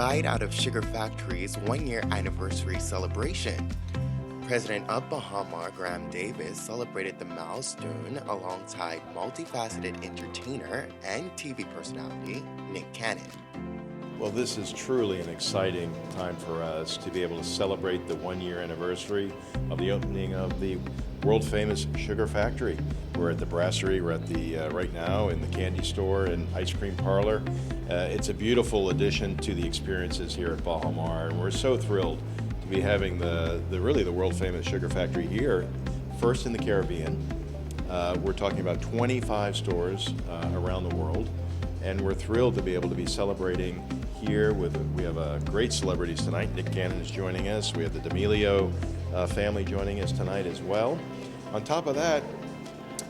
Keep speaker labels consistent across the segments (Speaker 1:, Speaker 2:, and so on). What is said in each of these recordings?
Speaker 1: bite out of Sugar Factory's one-year anniversary celebration. President of Baha Mar, Graeme Davis, celebrated the milestone alongside multifaceted entertainer and TV personality Nick Cannon.
Speaker 2: Well, this is truly an exciting time for us to be able to celebrate the one-year anniversary of the opening of the world-famous Sugar Factory. We're at the brasserie, we're at the right now in the candy store and ice cream parlor. It's a beautiful addition to the experiences here at Baha Mar, and we're so thrilled to be having the world-famous Sugar Factory here, first in the Caribbean. We're talking about 25 stores around the world, and we're thrilled to be able to be celebrating here we have great celebrities tonight. Nick Cannon is joining us. We have the D'Amelio family joining us tonight as well. On top of that,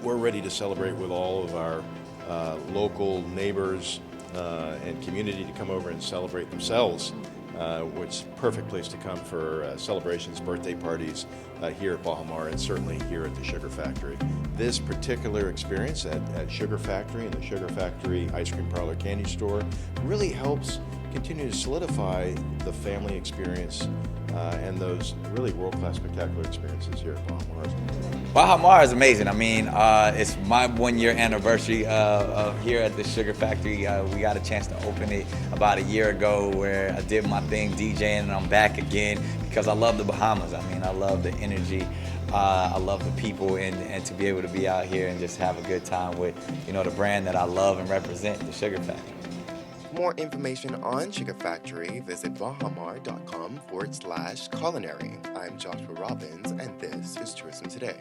Speaker 2: we're ready to celebrate with all of our local neighbors and community to come over and celebrate themselves, which is a perfect place to come for celebrations, birthday parties here at Baha Mar, and certainly here at the Sugar Factory. This particular experience at Sugar Factory and the Sugar Factory Ice Cream Parlor Candy Store really helps continue to solidify the family experience and those really world-class spectacular experiences here at Baha Mar.
Speaker 3: Baha Mar is amazing. I mean, it's my one-year anniversary here at the Sugar Factory. We got a chance to open it about a year ago, where I did my thing DJing, and I'm back again because I love the Bahamas. I mean, I love the energy. I love the people, and to be able to be out here and just have a good time with, the brand that I love and represent, the Sugar Factory.
Speaker 1: For more information on Sugar Factory, visit bahamar.com/culinary. I'm Joshua Robbins, and this is Tourism Today.